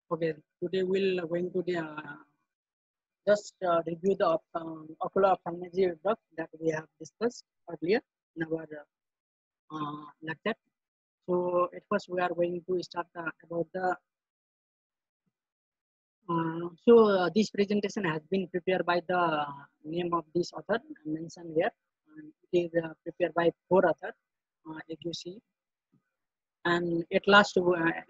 Okay, today we'll going to just review the ocular ophthalmology drug that we have discussed earlier in our lecture. So at first we are going to start about the this presentation has been prepared by the name of this author mentioned here. And it is prepared by four authors, as you see. And at last,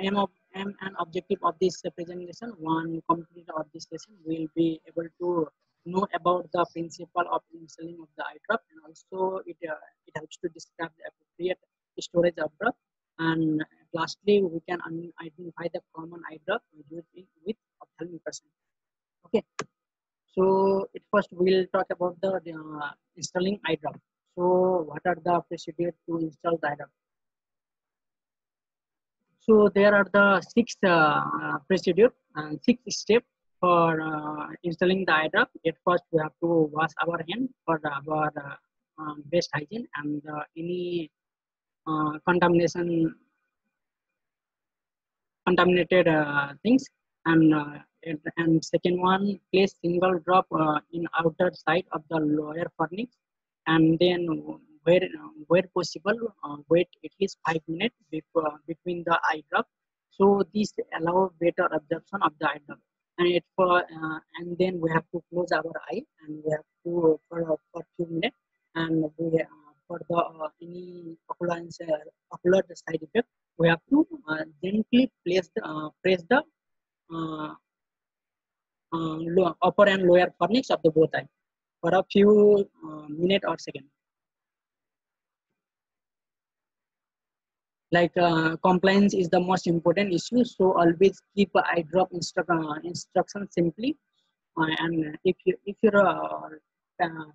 aim and objective of this presentation, one complete of this session, will be able to know about the principle of installing of the eye drop, and also it helps to describe the appropriate storage of drop. And lastly, we can identify the common eye drop used with ophthalmic patient. Okay, so at first we'll talk about the installing eye drop. So what are the procedure to install the eye drop? So there are the six procedure and six steps for installing the eye drop. At first, we have to wash our hand for our best hygiene and any contamination, contaminated things. And second one, place single drop in outer side of the lower fornix, and then where possible, wait at least 5 minutes between the eye drop. So this allow better absorption of the eye drop. And then we have to close our eye and we have to for few minutes, and for the any ocular side effect, we have to gently press the uh, upper and lower corners of the both eye for a few minutes or seconds. Like compliance is the most important issue, so always keep eye drop instruction simply. And if your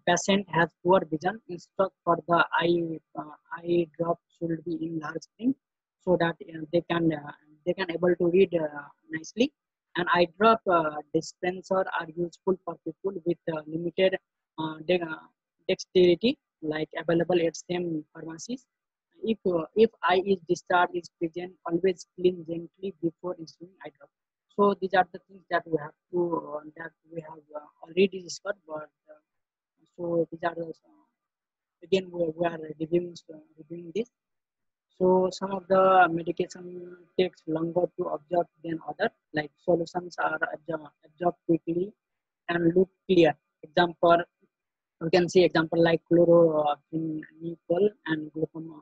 patient has poor vision, instruct for the eye drop should be in large screen so that they can able to read nicely. And eye drop dispenser are useful for people with limited dexterity, like available at same pharmacies. If eye is discharge is present, always clean gently before installing eye drop. So these are the things that we have to that we have already discussed. But so these are the, again we are reviewing this. So some of the medication takes longer to absorb than other. Like solutions are absorbed quickly and look clear. Example, we can see example like chloroquine and glaucoma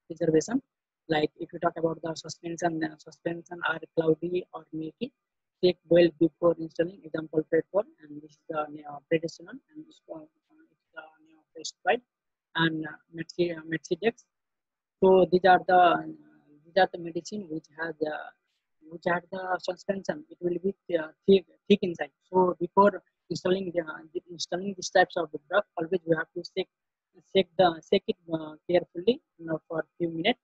preservation. Like if you talk about the suspension are cloudy or milky. Take well before installing. Example, Predpol, and this is the prednisolone, and it's the neoprescribed, and Mexidex. So these are the medicine which have the suspension. It will be thick inside. So before installing these types of the drug, always we have to shake it carefully, for a few minutes.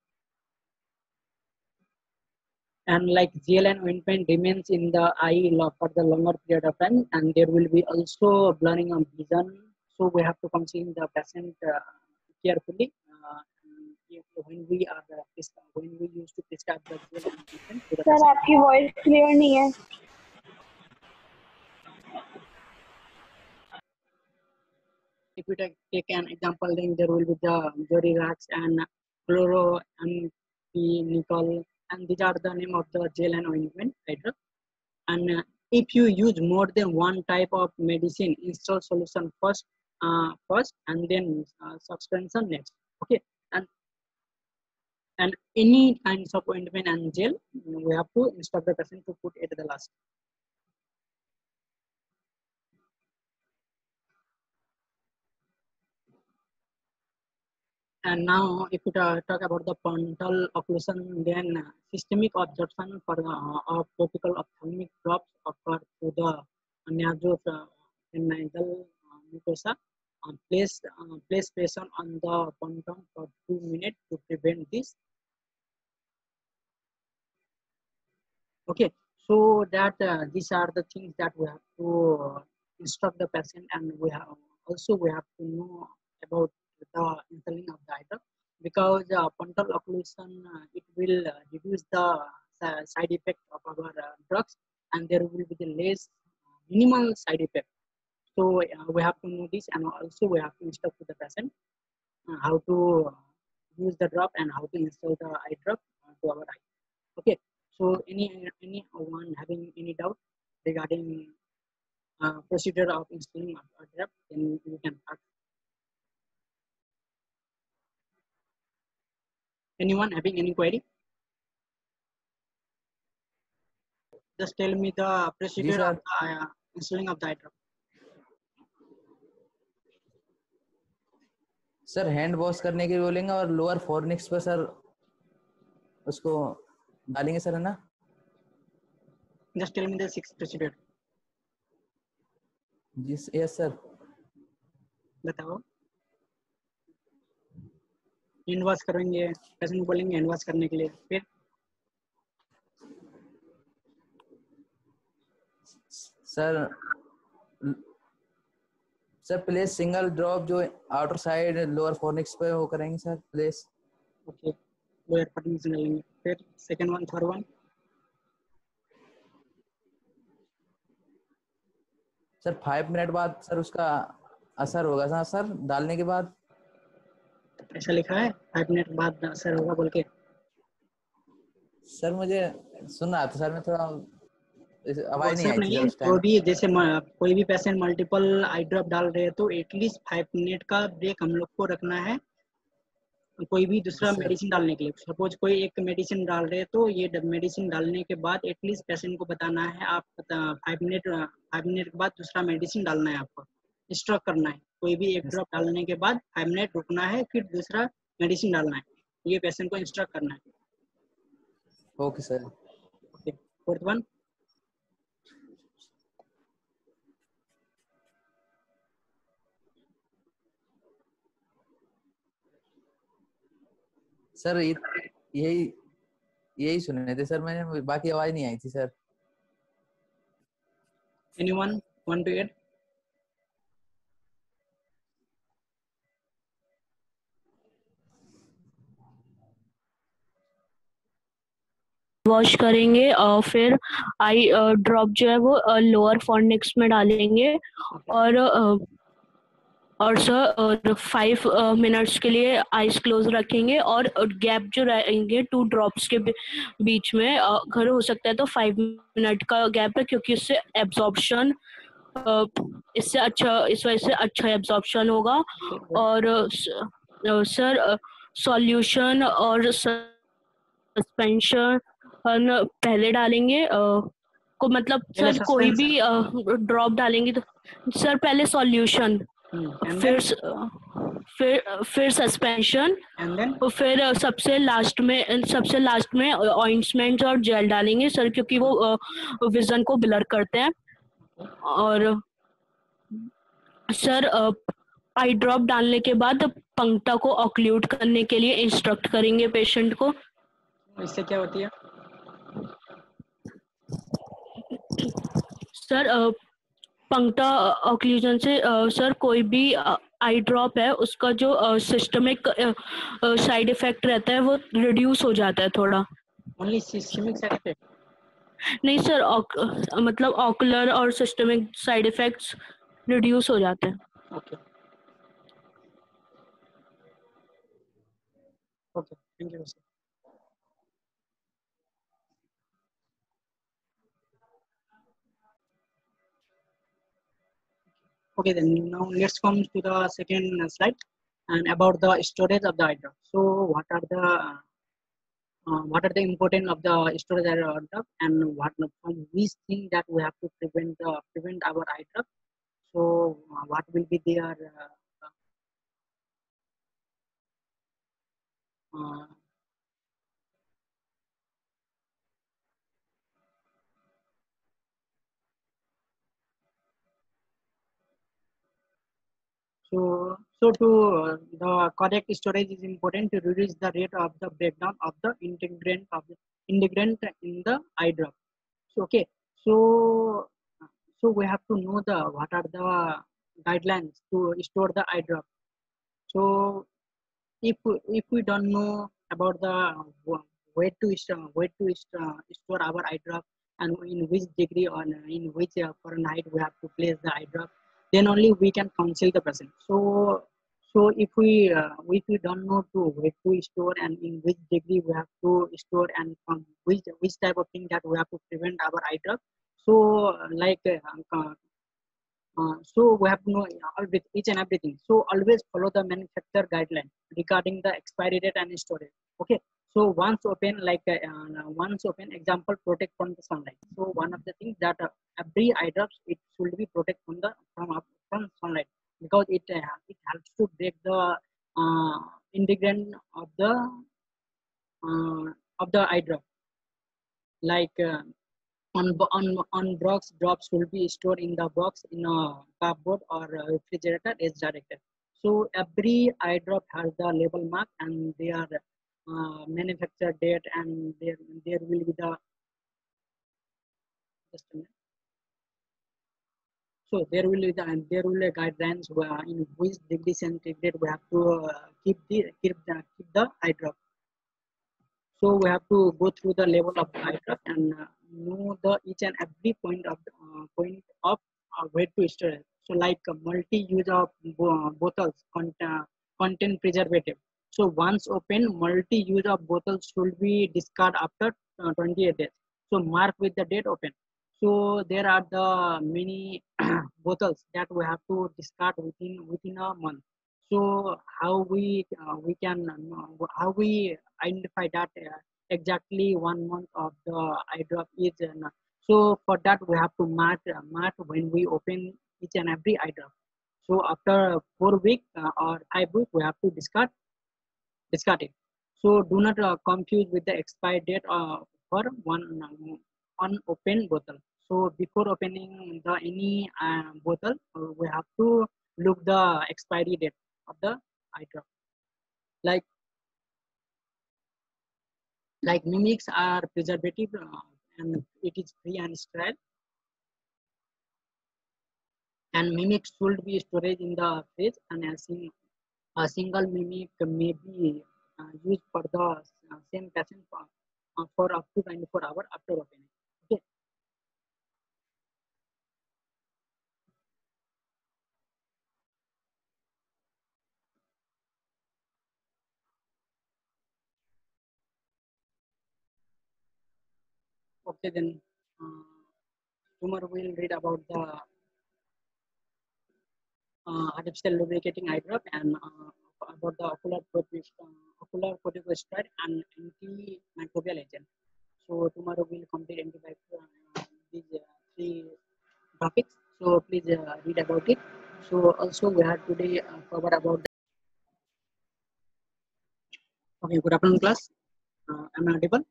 And like gel and ointment remains in the eye for the longer period of time, and there will be also blurring of vision. So we have to consider the patient carefully. When we used to prescribe the gel and ointment to the sir patient. आपकी voice clear नहीं है. If we take an example, then there will be the Jodirax and Chloro and Nicol, and these are the name of the gel and ointment, right? And if you use more than one type of medicine, install solution first, and then suspension next. Okay, and and any kinds of ointment and gel, we have to instruct the patient to put at the last. And now, if we talk about the frontal occlusion, then systemic absorption for of topical ophthalmic drops occur through the nasopharyngeal mucosa. Place pressure on the fronton for 2 minutes to prevent this. Okay, so that these are the things that we have to instruct the patient, and we have to know about the installing of the item, because frontal occlusion it will reduce the side effect of drugs, and there will be the less minimal side effect. So we have to know this, and also we have to instruct to the patient how to use the drop and how to install the eye drop to our eye. Okay. So anyone having any doubt regarding procedure of installing a drop, then you can ask. Anyone having any query? Just tell me the जी procedure of sir. the installing of the eye drop. Sir hand wash करने के लिए बोलेंगे और lower fornix पर sir उसको डालेंगे sir, है ना? Just tell me the 6 procedure. जी यस सर. बताओ. हैंड वॉश करेंगे, पेशेंट को बोलेंगे हैंड वॉश करने के लिए. फिर sir sir place single drop जो आउटर साइड लोअर फोर्निक्स पे वो करेंगे sir place. Okay, lower fornix डालेंगे. फिर second one, third one. Sir 5 minute बाद सर उसका असर होगा ना सर डालने के बाद? ऐसा लिखा है 5 मिनट बाद असर होगा बोल के. सर मुझे सुन रहा था सर, मैं थोड़ा वो आवाज नहीं असर आई थी नहीं सर है. उस जो टाइम. भी जैसे कोई भी पेशेंट मल्टीपल आई ड्रॉप डाल रहे हैं तो एटलीस्ट 5 मिनट का ब्रेक हम लोग को रखना है कोई भी दूसरा सर मेडिसिन डालने के लिए. सपोज कोई एक मेडिसिन डाल रहे हैं तो ये मेडिसिन डालने के बाद एटलीस्ट पेशेंट को बताना है आप 5 मिनट के बाद दूसरा मेडिसिन डालना है. आपको इंस्ट्रक्ट करना है. कोई भी एक ड्रॉप डालने के बाद 5 मिनट रुकना है, फिर दूसरा मेडिसिन डालना है. ये पेशेंट को इंस्ट्रक्ट करना है. Okay sir. Okay. Fourth one. Sir यही यही सुने थे सर मैंने, बाकी आवाज नहीं आई थी सर. Anyone 1 to 8? वॉश करेंगे और फिर आई ड्रॉप जो है वो लोअर फोर्निक्स में डालेंगे और सर 5 मिनट्स के लिए आइज क्लोज रखेंगे और गैप जो रहेंगे 2 ड्रॉप्स के बीच में अगर हो सकता है तो 5 मिनट का गैप है, क्योंकि इससे एब्जॉर्प्शन इस वजह से अच्छा एब्जॉर्प्शन होगा. और सर सॉल्यूशन और सस्पेंशन पहले डालेंगे को मतलब सर कोई भी ड्रॉप डालेंगे तो सर पहले सॉल्यूशन, फिर सस्पेंशन, और फिर सबसे लास्ट में ऑइंटमेंट और जेल डालेंगे सर, क्योंकि वो विजन को ब्लर करते हैं. और सर आई ड्रॉप डालने के बाद पंक्ता को ऑक्लूड करने के लिए इंस्ट्रक्ट करेंगे पेशेंट को. इससे क्या होती है सर? पंक्ता ऑक्लूजन से सर कोई भी आई ड्रॉप है उसका जो सिस्टमिक साइड इफेक्ट रहता है वो रिड्यूस हो जाता है थोड़ा. Only systemic side effect? नहीं सर, मतलब ऑकुलर और सिस्टमिक साइड इफेक्ट्स रिड्यूस हो जाते हैं. Okay okay, thank you sir. Okay, then now let's come to the second slide and about the storage of the eye drop. So what are the important of the storage of the eye drop, and what from which thing that we have to prevent our eye drop. So what will be their so to the correct storage is important to reduce the rate of the breakdown of the integrant in the eye drop. So okay, so we have to know what are the guidelines to store the eye drop. So if we don't know about the way to store our eye drop and in which degree or in which Fahrenheit we have to place the eye drop, then only we can counsel the patient. So if we don't know to where to store and in which degree we have to store and from which type of thing that we have to prevent our eye drop. So so we have to know with each and everything. So always follow the manufacturer guideline regarding the expiry date and storage. Okay. So once open, example, protect from the sunlight. So one of the things that every eye drops, it should be protect from sunlight, because it helps to break the ingredient of the eye drop. Like on box, drops will be stored in the box in a cardboard or a refrigerator as directed. So every eye drop has the label mark and their manufacture date, and there will be the just a minute. So there will be guidelines where in which degree centigrade we have to keep the eye drop. So we have to go through the level of the eye drop and know the each and every point of where to store it. So like multi-use of bottles contain preservative. So once open, multi-use of bottles should be discarded after 28 days. So mark with the date open. So there are the many bottles that we have to discard within a month. So we can how we identify that exactly 1 month of the eye drop is. So for that we have to mark when we open each and every eye drop. So after 4 weeks or 5 weeks, we have to discard it. So do not confuse with the expired date for one unopened bottle. So before opening the any bottle, we have to look the expiry date of the eye drop. Like mimics are preservative and it is free and sterile. And mimics should be stored in the fridge, and a single mimic may be used for the same patient for up to 24 hours after opening. Okay. Okay, then tomorrow we'll read about the artificial lubricating eye drop and about the ocular corticosteroid and antimicrobial agent. So tomorrow we'll complete these three topics. So please read about it. So also we have today cover about the, okay, good afternoon class. Am I audible?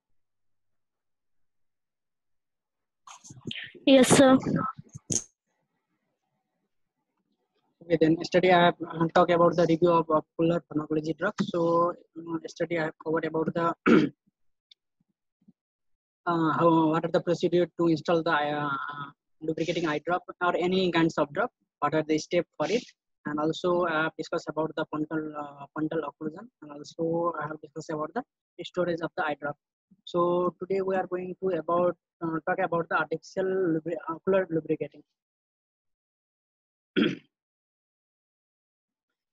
Yes, sir. Okay, then yesterday I have talked about the review of ocular pharmacology drugs. So yesterday I have covered about the what are the procedure to install the lubricating eye drop or any kinds of drop. What are the steps for it? And also I have discussed about the frontal occlusion, and also I have discussed about the storage of the eye drop. So today we are going to talk about the artificial ocular lubricating.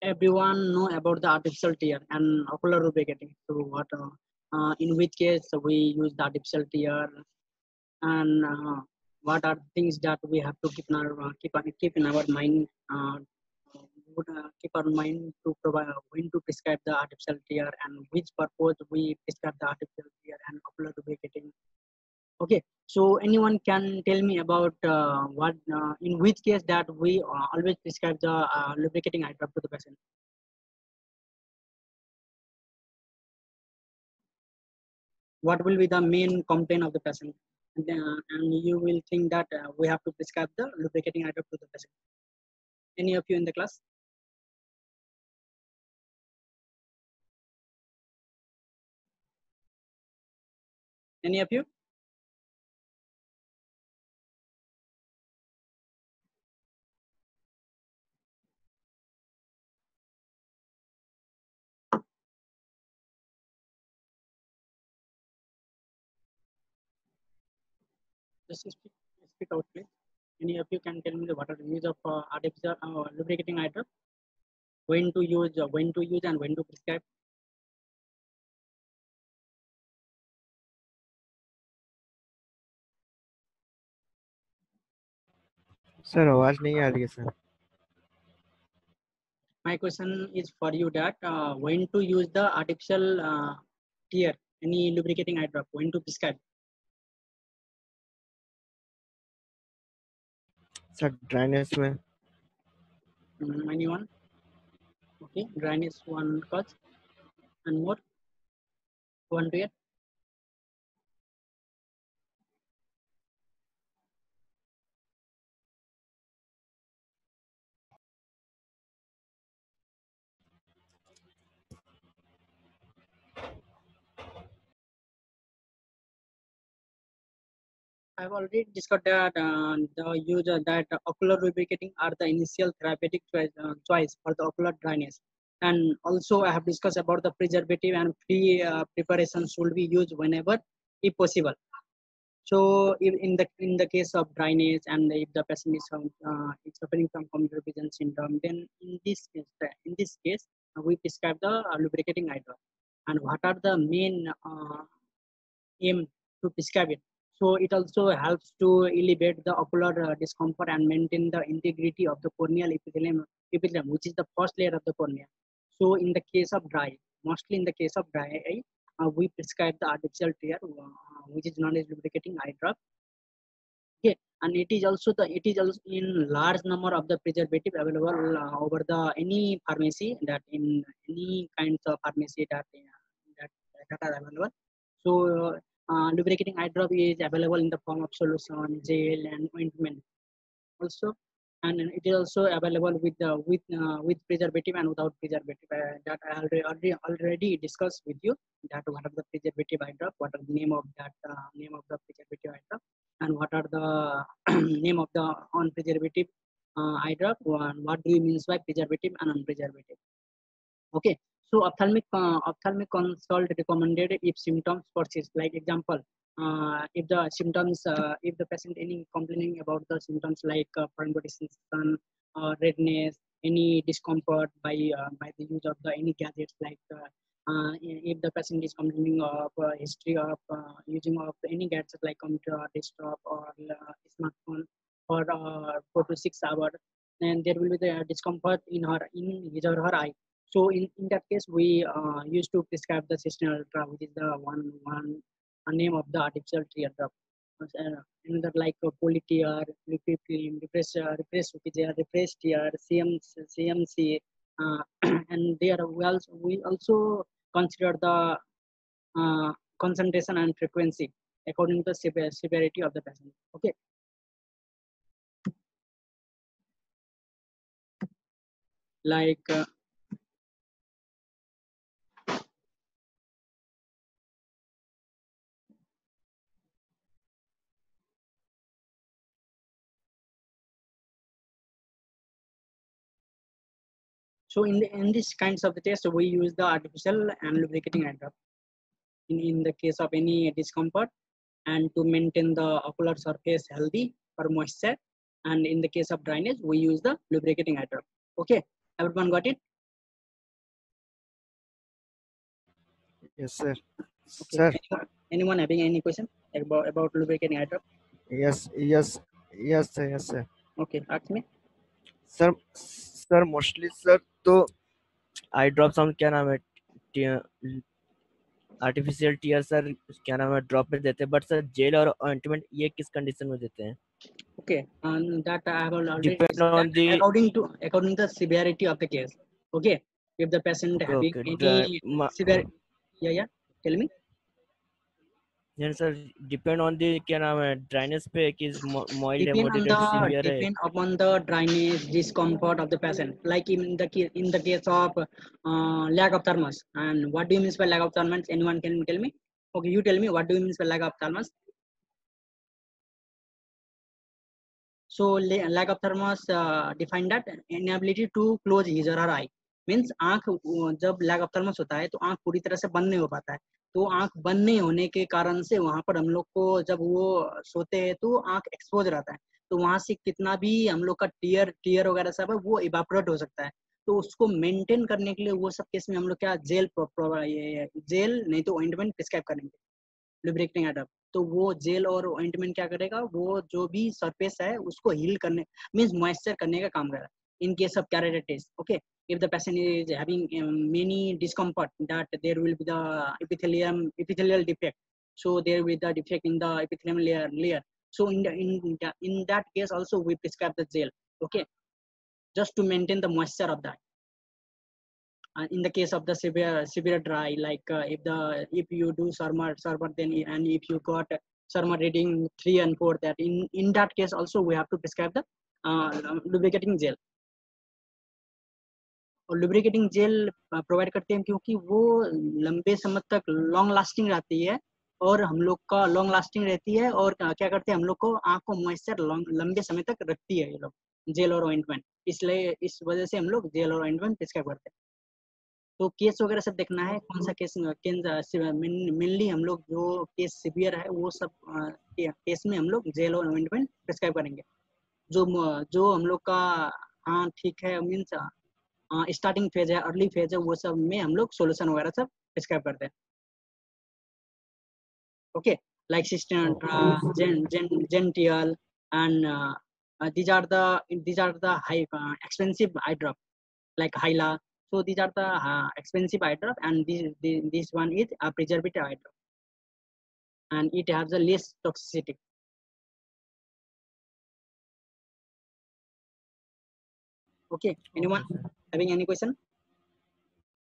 Everyone know about the artificial tear and ocular lubricating. So in which case we use the artificial tear, and what are things that we have to keep in our mind. Keep our mind to provide when to prescribe the artificial tear and which purpose we prescribe the artificial tear and ocular lubricating. Okay, so anyone can tell me about what in which case that we always prescribe the lubricating eye drop to the patient. What will be the main complaint of the patient, and you will think that we have to prescribe the lubricating eye drop to the patient. Any of you in the class? Any of you? Just speak out, please. Any of you can tell me what are the use of artificial lubricating eye drop? When to use, and when to prescribe? Sir आवाज नहीं आ रही है sir. My question is for you that when to use the artificial tear, any lubricating eye drop, when to prescribe? Sir dryness में. Anyone? Okay, dryness one cause, and more. One tear. I've already discussed that the use that ocular lubricating are the initial therapeutic choice for the ocular dryness. And also I have discussed about the preservative and free preparation should be used whenever if possible. So if in the case of dryness and if the patient is suffering from computer vision syndrome, then in this case we prescribe the lubricating eye drop. And what are the main aim to prescribe it? So it also helps to alleviate the ocular discomfort and maintain the integrity of the corneal epithelium, which is the first layer of the cornea. So in the case of dry, mostly in the case of dry eye, we prescribe the artificial tear, which is known as lubricating eye drop. Okay, and it is also in large number of the preservative available over the any pharmacy, that in any kinds of pharmacy that are available. So lubricating eye drop is available in the form of solution, gel, and ointment also, and it is also available with preservative and without preservative. That I already discussed with you, that what are the preservative eye drop, what are the name of the preservative eye drop, and what are the name of the non-preservative eye drop, and what do you mean by preservative and non-preservative. Okay, so ophthalmic consult recommended if symptoms persist. Like example, if the patient any complaining about the symptoms like foreign body sensation, redness, any discomfort by the use of the any gadgets, like if the patient is complaining of history of using of any gadget like computer, desktop, or smartphone for 4 to 6 hours, then there will be the discomfort in his or her eye. So in that case, we used to prescribe the Cysteine Ultra, which is the one name of the artificial tear drop. Another like Polytear, Lipifilm, Refresh Tear, CMC, and there we also consider the concentration and frequency according to the severity of the patient. Okay. Like so in these kinds of the test, we use the artificial and lubricating eye drop in the case of any discomfort, and to maintain the ocular surface healthy for moisture, and in the case of dryness, we use the lubricating eye drop. Okay, everyone got it? Yes sir. Okay. Sir. Anyone having any question about lubricating eye drop? Yes sir. Okay, ask me. Sir mostly sir तो eye drops हम क्या नाम है artificial tier sir क्या नाम है drop में देते हैं, बट सर जेल और ऑइंटमेंट ये किस कंडीशन में देते हैं? Okay, and that I have already Depend on the according to the severity of the case. Okay, if the patient having any severe, yeah, tell me. Yeah, sir, depend on the क्या नाम है dryness पे कि mild है, moderate है, severe है. Depend upon the dryness, discomfort of the patient. Like in the case of lack of thermos. And what do you mean by lack of thermos? Anyone can tell me? Okay, you tell me what do you mean by lack of thermos? So lack of thermos define that inability to close his or her eye means आंख जब lag ऑप्थेल्मस होता है तो आंख पूरी तरह से बंद नहीं हो पाता है, तो आंख बंद नहीं होने के कारण से वहां पर हम लोग को जब वो सोते हैं तो आंख एक्सपोज रहता है, तो वहां से कितना भी हम लोग का टीयर टीयर वगैरह सब है वो इवापोरेट हो सकता है। तो उसको मेंटेन करने के लिए वो सब केस में हम लोग क्या जेल ये जेल नहीं तो ऑइंटमेंट प्रिस्क्राइब करेंगे, लुब्रिकेटिंग एडप। तो वो जेल और ऑइंटमेंट क्या करेगा, वो जो भी सरफेस है उसको हील करने मींस मॉइस्चर करने का काम करेगा। In case of keratitis, okay, if the patient is having many discomfort, that there will be the epithelial defect, so there will be the defect in the epithelial layer. So in that case also we prescribe the gel, okay, just to maintain the moisture of that. In the case of the severe dry, like if you do surmer then and if you got surmer reading 3 and 4, that in that case also we have to prescribe the lubricating gel. और lubricating jail provide करते हैं क्योंकि वो लंबे समय तक long lasting रहती है, और हम लोग का लॉन्ग लास्टिंग रहती है, और क्या करते हैं हम लोग को आंख को मॉइस्चर लंबे समय तक रखती है ये लोग जेल और ऑइंटमेंट, इसलिए इस वजह से हम लोग जेल और ऑइंटमेंट प्रिस्क्राइब करते हैं। तो केस वगैरह सब देखना है कौन सा केस मेनली हम लोग जो केस सिवियर है वो सब केस में हम लोग जेल और ऑइंटमेंट प्रिस्क्राइब करेंगे। जो जो हम लोग का हाँ ठीक है मीन्स स्टार्टिंग फेज है, अर्ली फेज है, वो सब में हम लोग सोल्यूशन वगैरह सब प्रिस्क्राइब करते हैं, okay, like Gential and these are the high expensive eye drop like Hyla. So these are the expensive eye drop, and this one is a preservative eye drop, and it has the less toxicity. Okay, anyone having any question?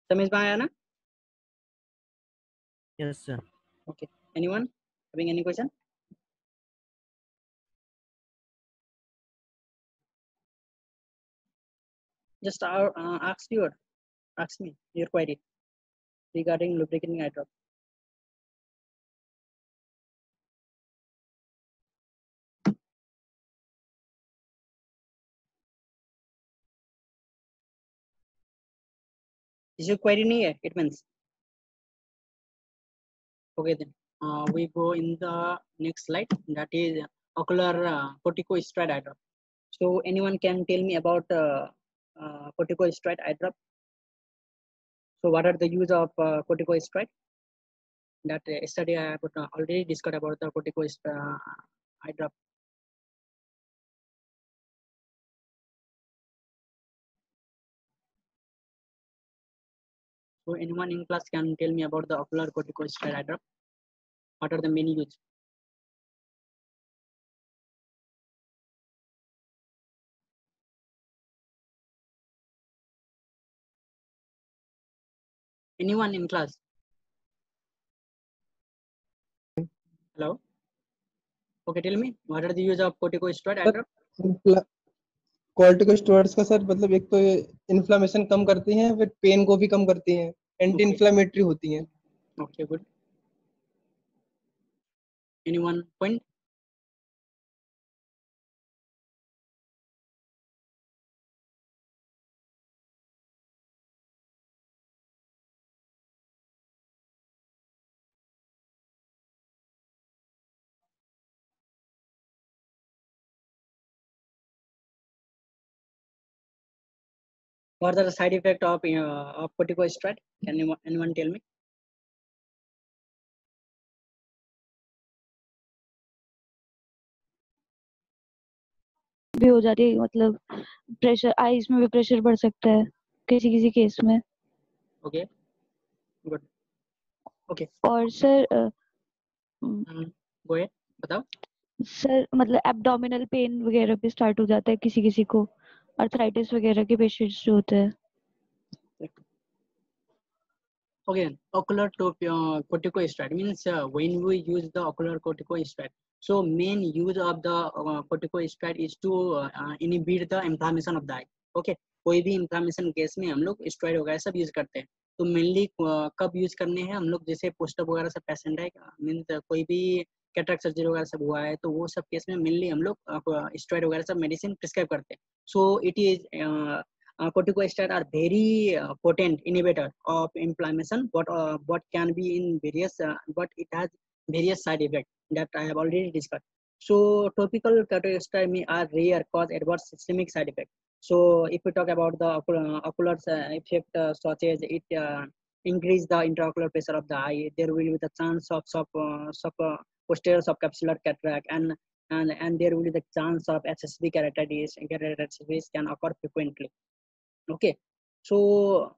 समझ में आया ना? Yes, sir. Okay, anyone having any question? Just ask me your query regarding lubricating eye drop. Is your query नहीं है? It means okay then. We go in the next slide, that is ocular corticosteroid eye drop. So anyone can tell me about corticosteroid eye drop? So what are the use of corticosteroid? That study I have already discussed about the corticosteroid eye drop. So anyone in class can tell me about the ocular corticosteroid eye drop? What are the main use? Anyone in class? Hello? Okay, tell me, what are the use of corticosteroid eye drop? Corticosteroids का sir मतलब एक तो inflammation कम करती हैं, फिर pen को भी कम करती हैं, एंटी इन्फ्लेमेटरी होती हैं। Okay, good. Anyone point? What are the side effect of corticosteroid? Can anyone tell me? भी हो जाती है, मतलब प्रेशर आईज में भी प्रेशर बढ़ सकता है किसी किसी केस में। Okay, good. Okay. और सर go ahead, बताओ। सर मतलब एब्डोमिनल पेन वगैरह भी स्टार्ट हो जाता है किसी किसी को, आर्थराइटिस वगैरह के पेशेंट्स जो होते हैं। Okay, ocular corticosteroid means when we use the ocular corticosteroid, so main use of the corticosteroid is to inhibit the inflammation of the eye. Okay, कोई भी inflammation केस में हम लोग स्टेरॉइड वगैरह सब यूज करते हैं। तो मेनली कब यूज करने हैं हम लोग, जैसे पोस्टअप वगैरह सब पेशेंट है, मीन्स कोई भी कैटरेक्ट सर्जरी वगैरह सब हुआ है, तो वो सब केस में मेनली हम लोग स्टेरॉइड वगैरह सब मेडिसिन प्रिस्क्राइब करते हैं। So it is corticosteroids are very potent inhibitor of inflammation, but can be in various, but it has various side effects that I have already discussed. So topical corticosteroids are rare cause adverse systemic side effects. So if we talk about the ocular effect, such as it increase the intraocular pressure of the eye, there will be the chance of posterior subcapsular cataract, and there will be the chance of HSV keratitis. Keratitis can occur frequently. Okay, so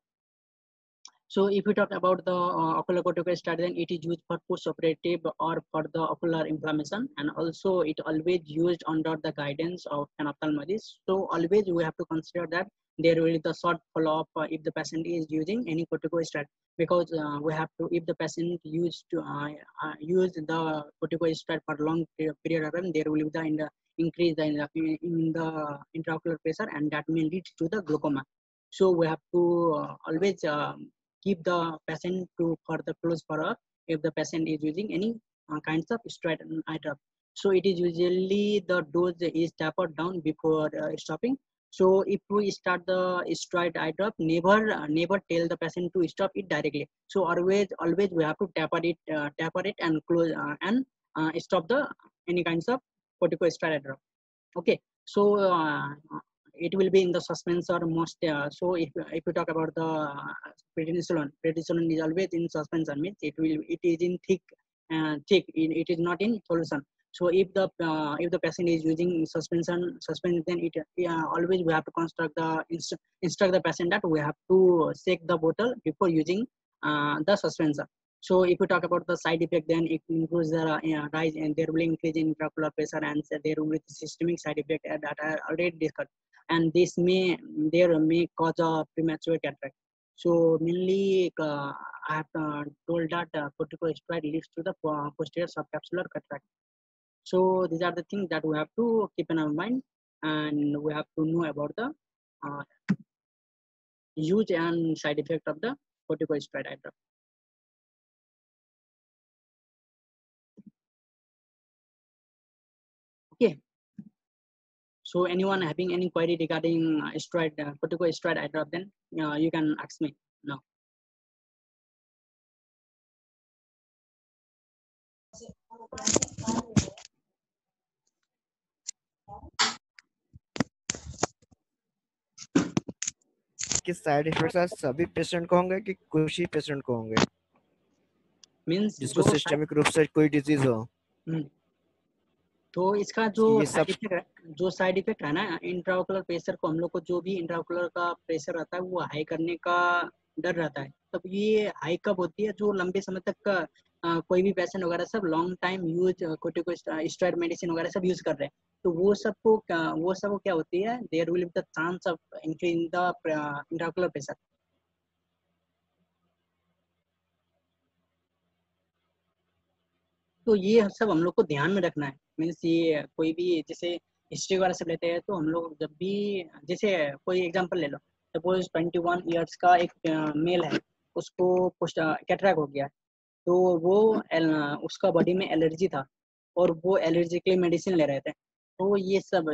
if we talk about the ocular corticosteroid, then it is used for post-operative or for the ocular inflammation, and also it always used under the guidance of an ophthalmologist. So always we have to consider that there will be the short follow-up if the patient is using any corticosteroid, because we have to, if the patient use the corticosteroid for long period of time, there will be the increase in the intraocular pressure, and that may lead to the glaucoma. So we have to always keep the patient to for the close follow-up if the patient is using any kinds of steroid eye drop. So it is usually the dose is tapered down before stopping. So if we start the steroid eye drop, never tell the patient to stop it directly. So always we have to taper it and close and stop the any kinds of corticosteroid eye drop. Okay, so it will be in the suspense or most. So if we talk about the prednisolone is always in suspension, means it is in thick. It is not in solution. So if the patient is using suspension, then it always we have to instruct the patient that we have to shake the bottle before using the suspension. So if we talk about the side effect, then it includes the rise, and there will increase in intraocular pressure, and there will be systemic side effect that I already discussed, and this may cause a premature cataract. So mainly I have told that corticosteroid leads to the posterior subcapsular cataract. So these are the things that we have to keep in our mind, and we have to know about the uh, use and side effect of the corticosteroid eye drop. Okay. So anyone having any query regarding corticosteroid eye drop, then you can ask me now. कि side effects सभी patient को होंगे कि कुछ ही patient को होंगे, means जिसको जो सिस्टेमिक रूप से कोई डिजीज हो? तो इसका जो ये सब साइड इफेक्ट है ना, इंट्राओकुलर प्रेशर को हम लोग को जो भी इंट्राओकुलर का प्रेशर रहता है वो हाई करने का डर रहता है। तब ये हाई कब होती है, जो लंबे समय तक का कोई भी पेशेंट वगैरह सब long time use corticosteroid medicine वगैरह सब यूज कर रहे हैं, तो वो सबको क्या होती है, there will be the chance of increase in the intraocular pressure. तो ये सब हम लोग को ध्यान में रखना है। मीन्स ये कोई भी जैसे हिस्ट्री वगैरह सब लेते हैं, तो हम लोग जब भी जैसे कोई एग्जांपल ले लो, सपोज 21 ईयर्स का एक मेल है, उसको कैटरैक्ट हो गया, तो वो उसका बॉडी में एलर्जी था और वो एलर्जी के लिए मेडिसिन ले रहे थे। तो ये सब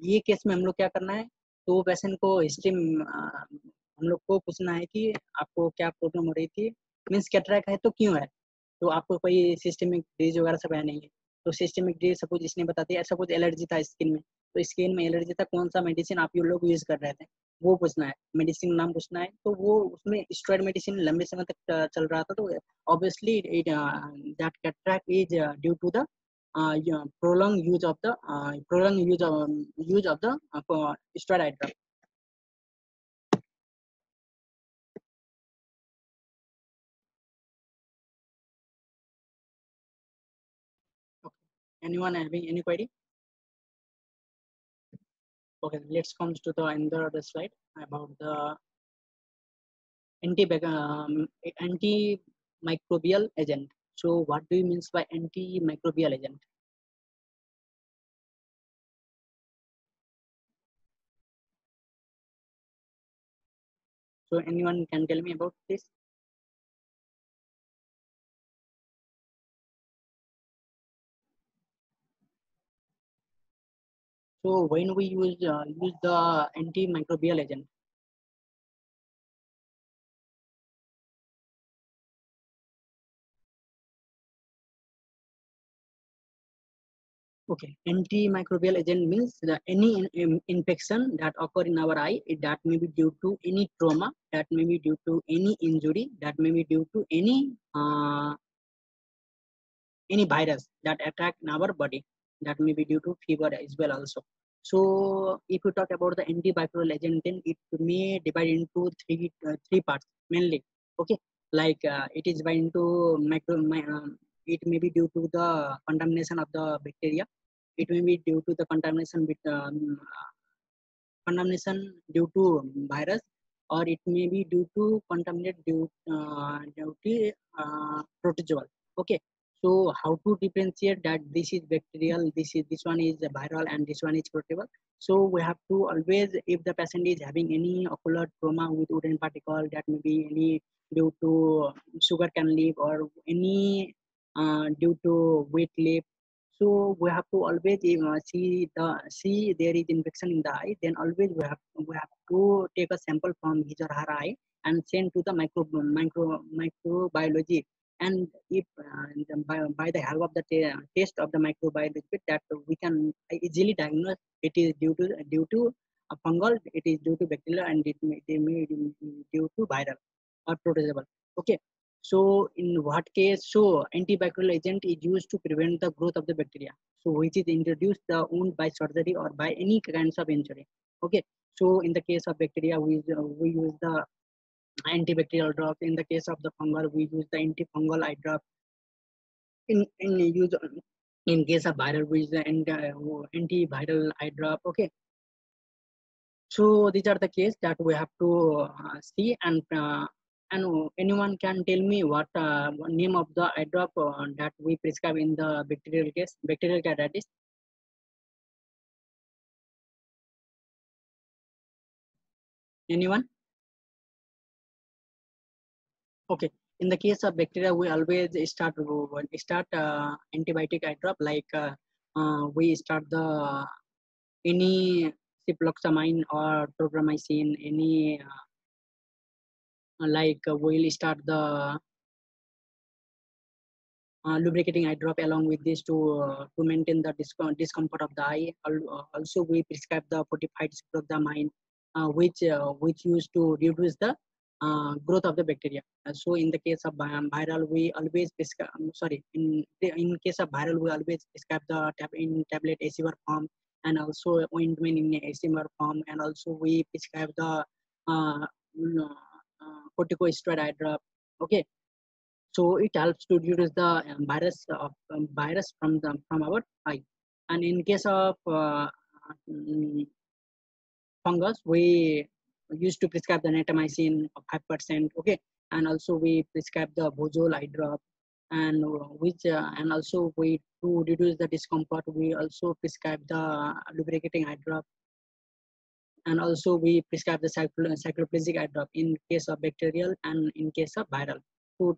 ये केस में हम लोग क्या करना है, तो पेशेंट को हिस्ट्री हम लोग को पूछना है कि आपको क्या प्रॉब्लम हो रही थी, मीन्स कैटरैक्ट है तो क्यों है, तो आपको कोई सिस्टेमिक डिजीज वगैरह सब है नहीं है। तो सिस्टेमिक डिजीज सपोज इसने बता दिया, सपोज एलर्जी था स्किन में, तो स्किन में एलर्जी था, कौन सा मेडिसिन आप ये लोग यूज कर रहे थे वो पूछना है, मेडिसिन नाम पूछना है। तो वो उसमें स्टेरॉइड मेडिसिन लंबे समय तक चल रहा था, तो obviously that cataract is due to the prolonged use of the steroid eye drop. Okay. Anyone having any query? Okay, let's come to the other slide about the antimicrobial agent. So what do you mean by antimicrobial agent? So anyone can tell me about this? So when we use the antimicrobial agent, Okay, antimicrobial agent means any infection that occur in our eye, that may be due to any trauma, that may be due to any injury, that may be due to any virus that attack in our body, that may be due to fever as well also. So if you talk about the antibacterial agent, then it may divide into three parts mainly. Okay, like it is divided into it may be due to the contamination of the bacteria, it may be due to the contamination with contamination due to virus, or it may be due to contaminate due to protozoal. Okay, so how to differentiate that this is bacterial, this one is viral, and this one is protozoal? So we have to always, if the patient is having any ocular trauma with wooden particle, that may be any due to sugar cane leaf, or any due to wet leaf. So we have to always see there is infection in the eye. Then always we have to take a sample from his or her eye and send to the microbiology. And if by the help of the test of the microbiology, that we can easily diagnose it is due to a fungal, it is due to bacterial, and it may be due to viral or protozoal. Okay. So in what case, so antibacterial agent is used to prevent the growth of the bacteria. So which is introduced the wound by surgery or by any kinds of injury. Okay. So in the case of bacteria, we use the antibacterial drug. In the case of the fungal, we use the antifungal eye drop. In case of viral, we use the antiviral eye drop. Okay. So these are the case that we have to see, and anyone can tell me what name of the eye drop that we prescribe in the bacterial case, bacterial keratitis? Anyone? Okay. In the case of bacteria, we always start antibiotic eye drop, like we start the any ciprofloxacin or tobramycin, any we'll start the lubricating eye drop along with this to maintain the discomfort of the eye. Also, we prescribe the fortified ciprofloxacin, which used to reduce the growth of the bacteria. So in the case of viral, we always prescribe. In case of viral, we always prescribe the tablet ACR form, and also ointment in ACR form, and also we prescribe the corticosteroid eye drop. Okay. So it helps to reduce the virus from our eye. And in case of fungus, we used to prescribe the netamycin of 5%. Okay, and also we prescribe the bozol eye drop, and and also we to reduce the discomfort, we also prescribe the lubricating eye drop, and also we prescribe the cycloplegic eye drop in case of bacterial and in case of viral, to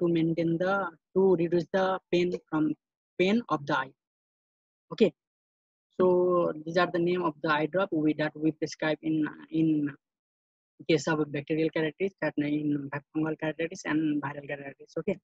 maintain to reduce the pain of the eye. Okay, so these are the name of the eye drop that we prescribe in case of bacterial keratitis, that in fungal keratitis and viral keratitis. Okay.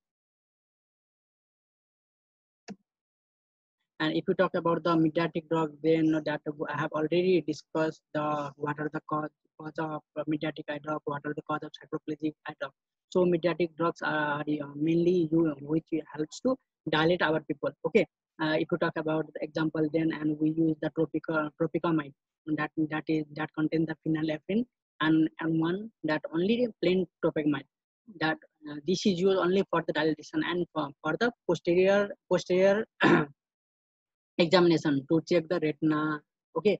And if you talk about the mediatic drug, then that I have already discussed what are the cause of mediatic eye drop, what are the cause of cycloplegic eye drop. So mediatic drugs are mainly which helps to dilate our pupil. Okay. If you talk about the example, then and we use the tropicamide, that contains the phenylephrine, and one that only plain tropicamide. That this is used only for the dilatation and for the posterior examination to check the retina. Okay,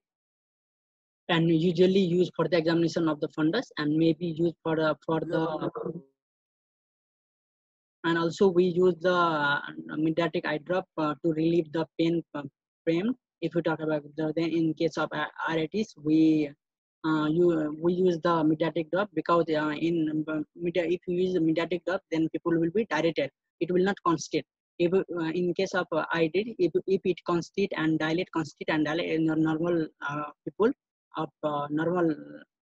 and usually used for the examination of the fundus, and maybe used for the and also we use the mediatic eye drop to relieve the pain. If you talk about then in case of arthritis, we use the mediatic drop, because if you use the mediatic drop, then people will be dilated, it will not constrict. If in case of if it constrict and dilate in your normal people of normal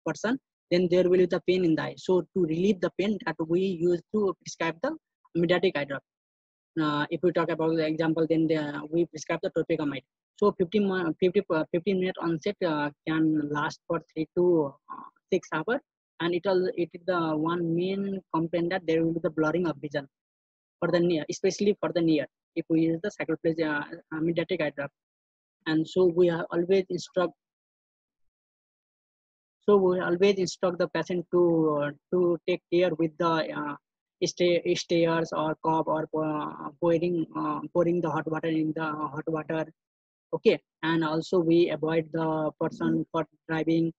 person, then there will be the pain in the eye. So to relieve the pain, that we use to prescribe the mediatic eye drop. if we talk about the example, then we prescribe the tropicamide. So 15 minute onset can last for 3 to 6 hours, and it is the one main complaint that there will be the blurring of vision for the near, especially for the near, if we use the cycloplegia mediatic eye drop. And so we always instruct the patient to take care with the stairs or cup or pouring the hot water in the hot water. Okay, and also we avoid the person for driving,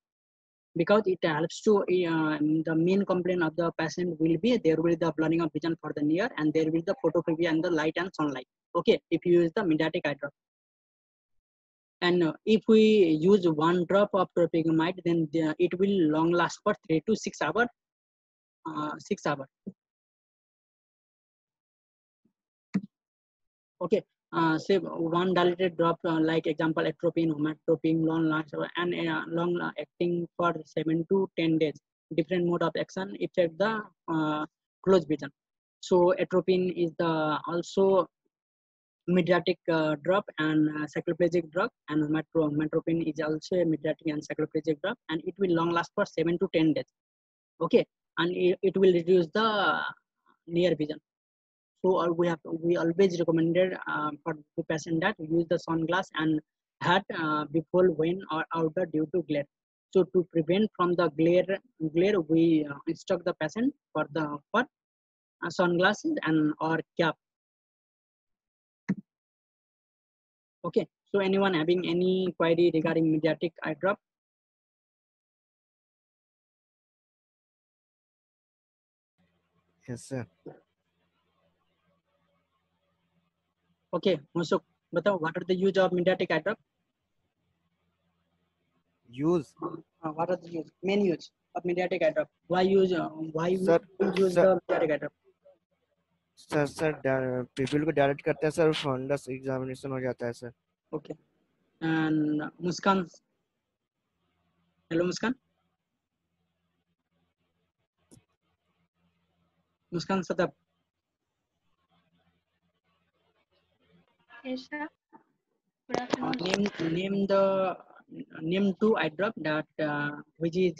because it helps to the main complaint of the patient will be there will be the blurring of vision for the near, and there will be the photophobia and the light and sunlight. Okay, if you use the mediatic eye drop. And if we use 1 drop of tropicamide, then it will long last for 3 to 6 hours. 6 hours. Okay. Say 1 diluted drop, like example atropine, homatropine, long last and long acting for 7 to 10 days. Different mode of action affect the close vision. So atropine is the also mediatic drop and cycloplegic drug, and homatropine is also a mediatic and cycloplegic drug, and it will long last for 7 to 10 days. Okay, and it will reduce the near vision. So we always recommended for the patient that use the sunglass and hat before when or outdoor due to glare. So to prevent from the glare we instruct the patient for sunglasses and or cap. Okay, so anyone having any query regarding mediatic eye drop? Yes, sir. Okay, Musuk, बताओ what are the use of mediatic eye drop? Use. What are the main use of mediatic eye drop? Why use Sir, we use sir, the mediatic eye drop? Sir people को direct करते हैं sir, fundus examination हो जाता है sir. Okay, and Muskan, hello Muskan. Muskan Sadap. Yes, sir. Good afternoon. Name 2 eye drop that which is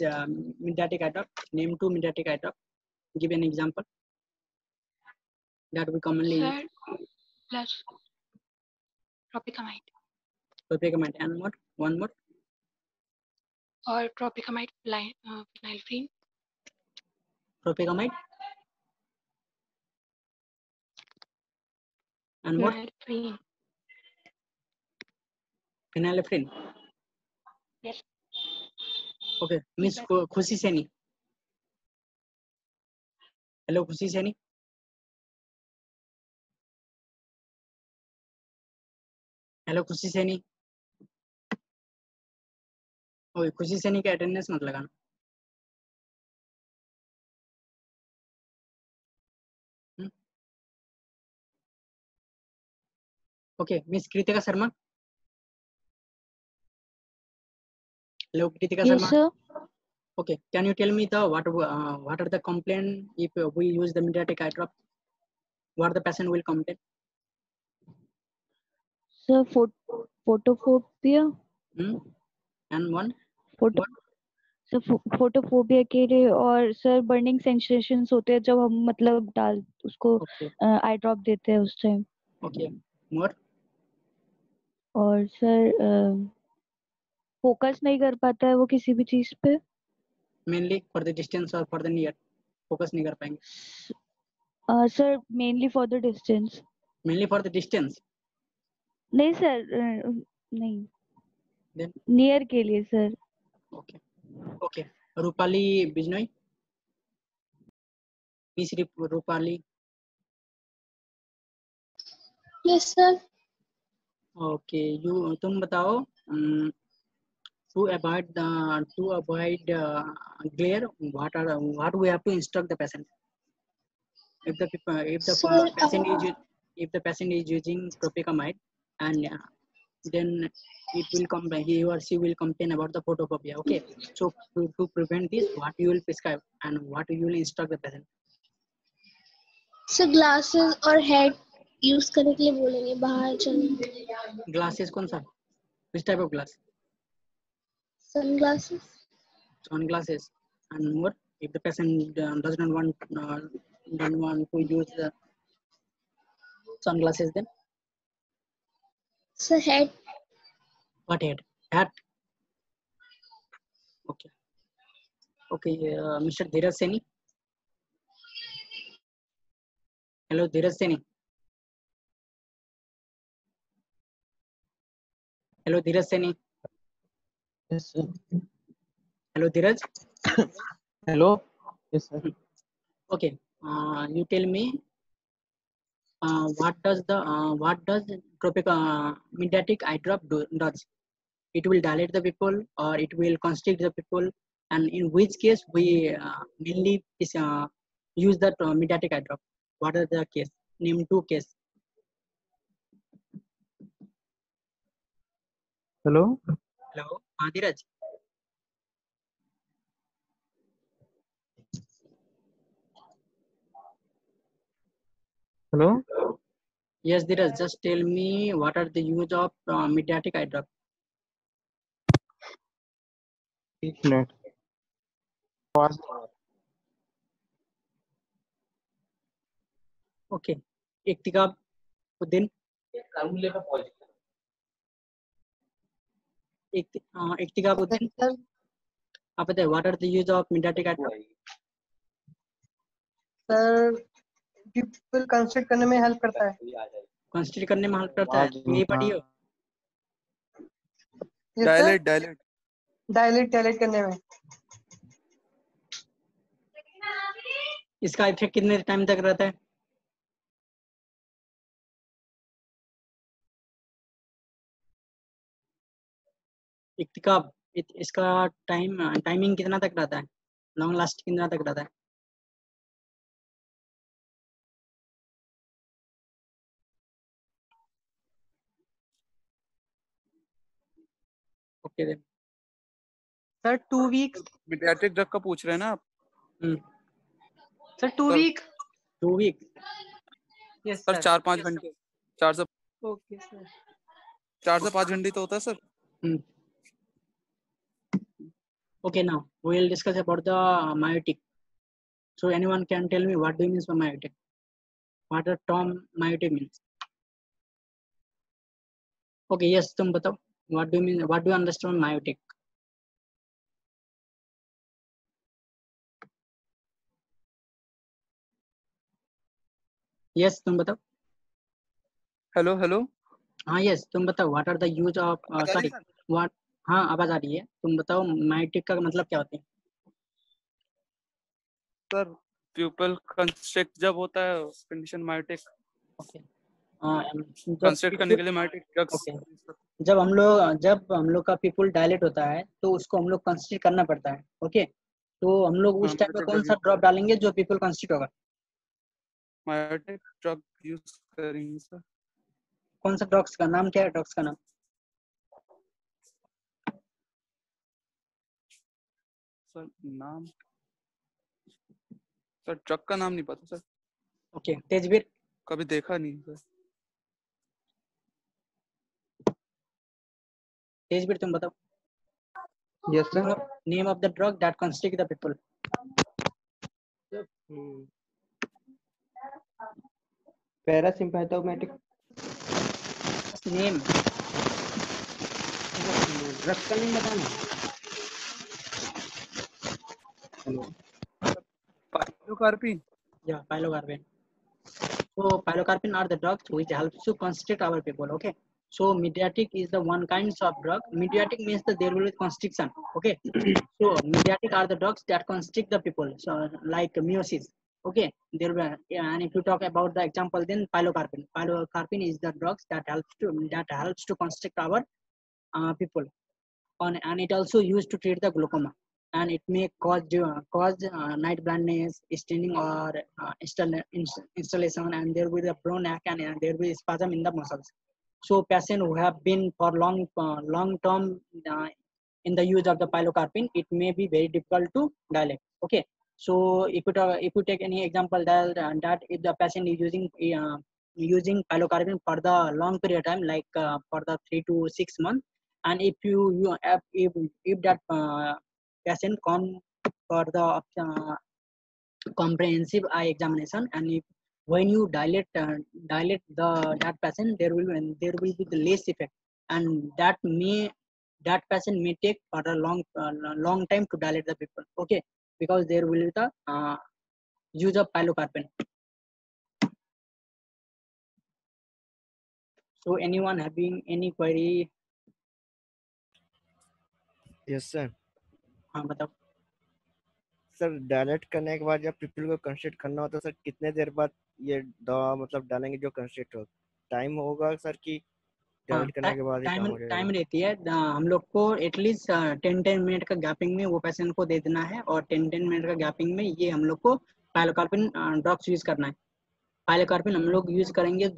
mediatic eye drop. Name 2 mediatic eye drop. Give an example that we commonly use. Sir, plus tropicamide Tropicamide and what? One more. or tropicamide phenylphine. Tropicamide and what? Phenylphine. Phenylephrine. Yes. Okay, Miss Khushi Seni. Hello, Khushi Seni. Hello खुशी सैनी. ओए खुशी सैनी का attendance मत लगाना. Okay, miss Kritika Sharma. Hello, Kritika Yes, Sharma. sir. Okay, can you tell me the what are the complaint if we use the mediatic eye drop? What the patient will complain? Sir, photophobia. And one. Photo. What? Sir photophobia के लिए, और sir burning sensations होते हैं जब हम मतलब डाल उसको आई ड्रॉप देते हैं उस टाइम. ओके, मोर. और सर फोकस नहीं कर पाता है वो किसी भी चीज पे. मेनली फॉर द डिस्टेंस और फॉर द नियर फोकस नहीं कर पाएंगे. Sir mainly for the distance. Mainly for the distance. नहीं सर, नहीं, देन नियर के लिए sir. Okay okay. Rupali Bishnoi. Miss Rupali. Yes, sir. Okay, तुम बताओ. To avoid glare, what we have to instruct the patient? If the patient is using tropicamide, and then he or she will complain about the photophobia. Okay, so to prevent this, what you will prescribe and what you will instruct the patient? So glasses or hat use करने के लिए बोलेंगे, बाहर चलने। Glasses कौन सा? Which type of glass? Sunglasses. Sunglasses. And more, if the patient does not want don't want to use the sunglasses, then sir head. what head? Hat. Okay. Okay. Mr. Dheeraj Seni. Hello, Dheeraj Seni. Hello, Dheeraj Seni. Yes, sir. Hello, Dheeraj. Hello. Yes, sir. Okay. You tell me. What does tropic mediatic eye drop does? It will dilate the pupil or it will constrict the pupil, and in which case we mainly use the mediatic eye drop. What are the case? Name two case. Hello. Hello, Dheeraj. Hello. Yes, Dheeraj. Just tell me what are the use of mediatic eye drop. एक minute आवाज Okay. Iktikab Uddin. Iktikab Uddin. आप बताइए what are the use of mediatic eye drop? Sir people construct करने में help करता है। Construct करने में हेल्प करता है। यही पढ़ी हो? डायलेट करने में। इसका इफेक्ट कितने टाइम तक रहता है? इक्तिकाब, इसका टाइमिंग कितना तक रहता है? लॉन्ग लास्ट कितना तक रहता है? Okay then sir 2 weeks. Paediatric drug का पूछ रहे हैं ना आप? Sir 2 week. 2 week. Yes sir sir. 4-5 घंटे। 4 से ओके सर। 4 से 5 घंटे तो होता है sir. Okay, now we will discuss about the meiotic. So anyone can tell me what do you mean by meiotic? What the term meiotic means? Okay, yes, तुम बताओ. What do you mean? What do you understand meiotic? Yes, तुम बताओ. Hello hello. हाँ yes, तुम बताओ. What are the use of sorry? What? हाँ आवाज आ रही है. तुम बताओ meiotic का मतलब क्या होता है? सर प्यूपल कंस्ट्रक्ट जब होता है कंडीशन मायोटिक। ओके। कंस्ट्रक्ट करने के लिए मायोटिक ड्रग्स। ओके। जब हम लोग का पिपुल डायलेट होता है तो उसको हम लोग कंस्ट्रक्ट करना पड़ता है। ओके, तो हम लोग उस टाइम पे कौन सा ड्रॉप डालेंगे जो पिपुल कंस्ट्रक्ट होगा? मायोटिक ड्रग यूज करेंगे सर। कौन सा ड्रग्स का नाम क्या है? ड्रग्स का नाम सर नाम सर ड्रग का नाम नहीं पता सर। ओके, तेजवीर। कभी देखा नहीं सर। तेजवीर तुम बताओ। Yes sir. Name of the drug that constrict the pupil. Parasympathomimetic. Name drug का नेम बताना। Pilocarpine. Yeah, pilocarpine. So pilocarpine are the drugs which helps to constrict our people. Okay. So mediatic is the one kinds of drug. Mediatic means that there will be constriction. Okay. So mediatic are the drugs that constrict the people. So like meiosis. Okay. There will be, and if you talk about the example, then pilocarpine. Pilocarpine is the drugs that helps to constrict our people. And it also used to treat the glaucoma. And it may cause night blindness, staining, or installation, and there will be a brown neck, and there will be spasm in the muscles. So patients who have been for long term in the use of the pilocarpine, it may be very difficult to dilate. Okay, so if you take any example that if the patient is using using pilocarpine for the long period of time, like for the 3 to 6 months. And if if that patient come for the comprehensive eye examination, and if when you dilate that patient, there will be the less effect, and that patient may take for a long time to dilate the pupil. Okay, because there will be the use of pilocarpine. So anyone having any query? Yes sir. हाँ बताओ। Sir dilate करने के बाद जब पिपल को construct करना होता है सर, कितने देर बाद ये दवा मतलब डालेंगे जो कंस्ट्रक्ट हो? टाइम होगा सर कि हाँ, डायलेट करने के बाद ही काम हो टाइम जाएगा? रहती है। हम लोग को एटलीस्ट 10 मिनट का गैपिंग में वो पेशेंट को दे देना है, और 10 मिनट का गैपिंग में ये हम लोग को पायलोकार्पिन ड्रग्स यूज करना है। पायलोकार्पिन हम लोग यूज करेंगे